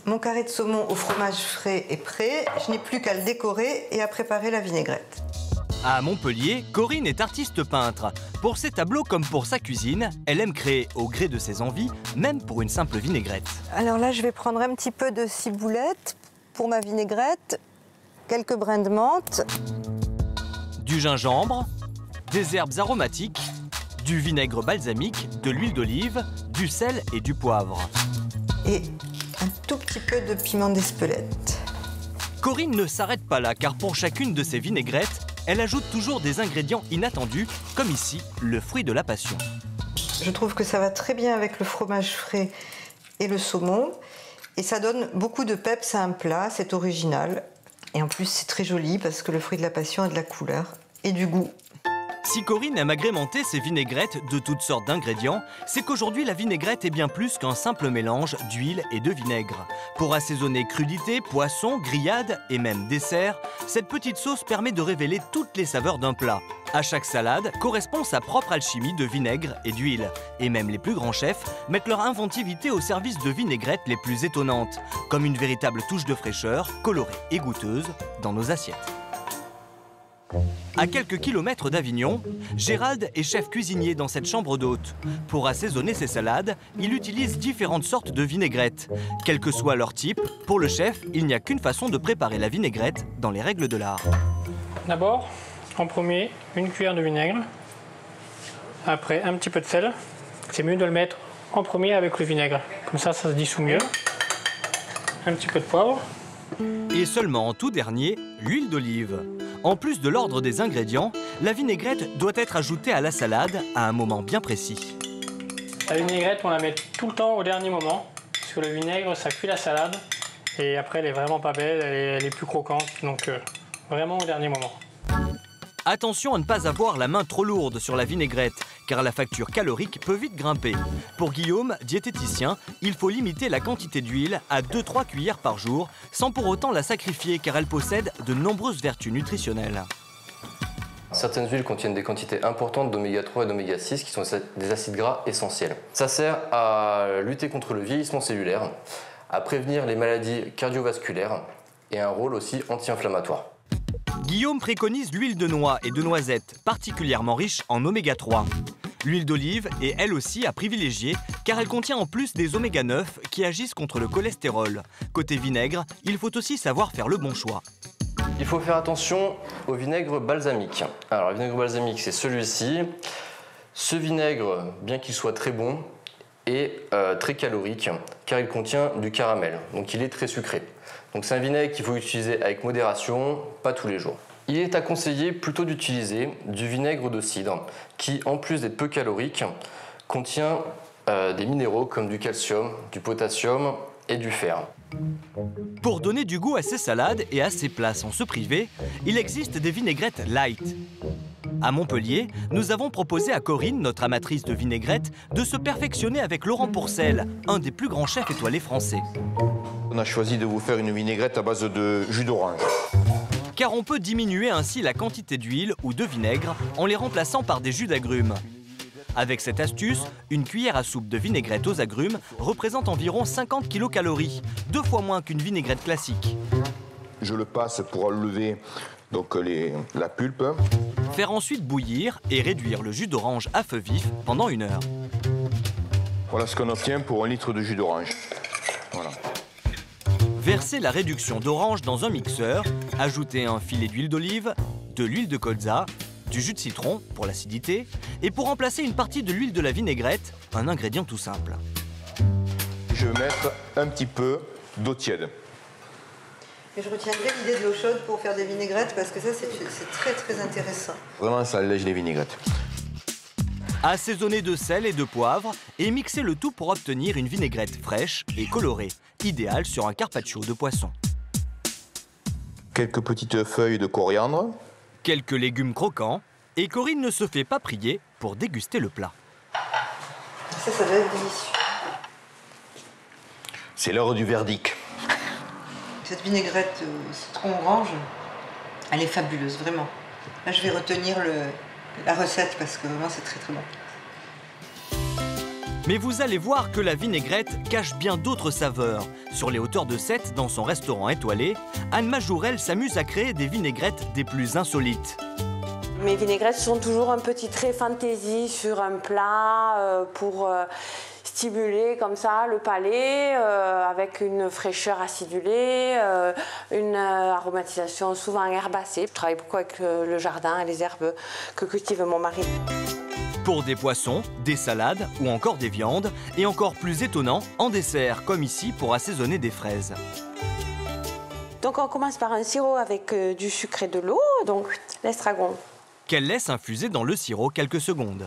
Mon carré de saumon au fromage frais est prêt. Je n'ai plus qu'à le décorer et à préparer la vinaigrette. À Montpellier, Corinne est artiste peintre. Pour ses tableaux comme pour sa cuisine, elle aime créer au gré de ses envies, même pour une simple vinaigrette. Alors là, je vais prendre un petit peu de ciboulette pour ma vinaigrette, quelques brins de menthe, Du gingembre, des herbes aromatiques, du vinaigre balsamique, de l'huile d'olive, du sel et du poivre. et un tout petit peu de piment d'Espelette. Corinne ne s'arrête pas là, car pour chacune de ses vinaigrettes, elle ajoute toujours des ingrédients inattendus, comme ici, le fruit de la passion. Je trouve que ça va très bien avec le fromage frais et le saumon. Et ça donne beaucoup de peps à un plat, c'est original. Et en plus, c'est très joli parce que le fruit de la passion a de la couleur et du goût. Si Corinne aime agrémenter ses vinaigrettes de toutes sortes d'ingrédients, c'est qu'aujourd'hui la vinaigrette est bien plus qu'un simple mélange d'huile et de vinaigre. Pour assaisonner crudités, poissons, grillades et même desserts, cette petite sauce permet de révéler toutes les saveurs d'un plat. À chaque salade correspond sa propre alchimie de vinaigre et d'huile. Et même les plus grands chefs mettent leur inventivité au service de vinaigrettes les plus étonnantes, comme une véritable touche de fraîcheur, colorée et goûteuse, dans nos assiettes. À quelques kilomètres d'Avignon, Gérald est chef cuisinier dans cette chambre d'hôte. Pour assaisonner ses salades, il utilise différentes sortes de vinaigrettes. Quel que soit leur type, pour le chef, il n'y a qu'une façon de préparer la vinaigrette dans les règles de l'art. D'abord, en premier, une cuillère de vinaigre. Après, un petit peu de sel. C'est mieux de le mettre en premier avec le vinaigre. Comme ça se dissout mieux. Un petit peu de poivre. Et seulement en tout dernier, l'huile d'olive. En plus de l'ordre des ingrédients, la vinaigrette doit être ajoutée à la salade à un moment bien précis. La vinaigrette, on la met tout le temps au dernier moment. Parce que le vinaigre, ça cuit la salade. Et après, elle est vraiment pas belle, elle est plus croquante. Donc, vraiment au dernier moment. Attention à ne pas avoir la main trop lourde sur la vinaigrette, car la facture calorique peut vite grimper. Pour Guillaume, diététicien, il faut limiter la quantité d'huile à 2-3 cuillères par jour, sans pour autant la sacrifier, car elle possède de nombreuses vertus nutritionnelles. Certaines huiles contiennent des quantités importantes d'oméga 3 et d'oméga 6 qui sont des acides gras essentiels. Ça sert à lutter contre le vieillissement cellulaire, à prévenir les maladies cardiovasculaires et un rôle aussi anti-inflammatoire. Guillaume préconise l'huile de noix et de noisette, particulièrement riche en oméga 3. L'huile d'olive est elle aussi à privilégier, car elle contient en plus des oméga 9 qui agissent contre le cholestérol. Côté vinaigre, il faut aussi savoir faire le bon choix. Il faut faire attention au vinaigre balsamique. Alors, le vinaigre balsamique, c'est celui-ci. Ce vinaigre, bien qu'il soit très bon, est très calorique, car il contient du caramel, donc il est très sucré. Donc c'est un vinaigre qu'il faut utiliser avec modération, pas tous les jours. Il est à conseiller plutôt d'utiliser du vinaigre de cidre, qui en plus d'être peu calorique, contient des minéraux comme du calcium, du potassium et du fer. Pour donner du goût à ses salades et à ses plats sans se priver, il existe des vinaigrettes light. À Montpellier, nous avons proposé à Corinne, notre amatrice de vinaigrette, de se perfectionner avec Laurent Pourcel, un des plus grands chefs étoilés français. On a choisi de vous faire une vinaigrette à base de jus d'orange. Car on peut diminuer ainsi la quantité d'huile ou de vinaigre en les remplaçant par des jus d'agrumes. Avec cette astuce, une cuillère à soupe de vinaigrette aux agrumes représente environ 50 kcal, 2 fois moins qu'une vinaigrette classique. Je le passe pour enlever donc, la pulpe. Faire ensuite bouillir et réduire le jus d'orange à feu vif pendant 1 heure. Voilà ce qu'on obtient pour 1 litre de jus d'orange. Voilà. Versez la réduction d'orange dans un mixeur, ajoutez un filet d'huile d'olive, de l'huile de colza, du jus de citron pour l'acidité, et pour remplacer une partie de l'huile de la vinaigrette, un ingrédient tout simple. Je vais mettre un petit peu d'eau tiède. Et je retiendrai l'idée de l'eau chaude pour faire des vinaigrettes parce que ça, c'est très très intéressant. Vraiment, ça allège les vinaigrettes. Assaisonner de sel et de poivre et mixer le tout pour obtenir une vinaigrette fraîche et colorée, idéale sur un carpaccio de poisson. Quelques petites feuilles de coriandre. Quelques légumes croquants, et Corinne ne se fait pas prier pour déguster le plat. Ça va être délicieux. C'est l'heure du verdict. Cette vinaigrette citron-orange, elle est fabuleuse, vraiment. Là, je vais retenir la recette parce que vraiment, c'est très très bon. Mais vous allez voir que la vinaigrette cache bien d'autres saveurs. Sur les hauteurs de Sète, dans son restaurant étoilé, Anne Majourel s'amuse à créer des vinaigrettes des plus insolites. Mes vinaigrettes sont toujours un petit trait fantaisie sur un plat pour stimuler comme ça le palais, avec une fraîcheur acidulée, une aromatisation souvent herbacée. Je travaille beaucoup avec le jardin et les herbes que cultive mon mari. Pour des poissons, des salades ou encore des viandes, et encore plus étonnant, en dessert, comme ici pour assaisonner des fraises. Donc on commence par un sirop avec du sucre et de l'eau, donc l'estragon. Qu'elle laisse infuser dans le sirop quelques secondes.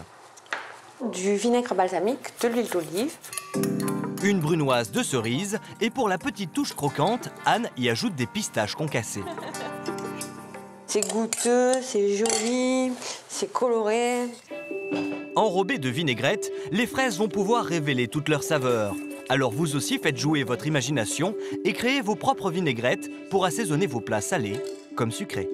Du vinaigre balsamique, de l'huile d'olive. Une brunoise de cerise, et pour la petite touche croquante, Anne y ajoute des pistaches concassées. C'est goûteux, c'est joli, c'est coloré. Enrobées de vinaigrette, les fraises vont pouvoir révéler toutes leurs saveurs. Alors vous aussi faites jouer votre imagination et créez vos propres vinaigrettes pour assaisonner vos plats salés comme sucrés.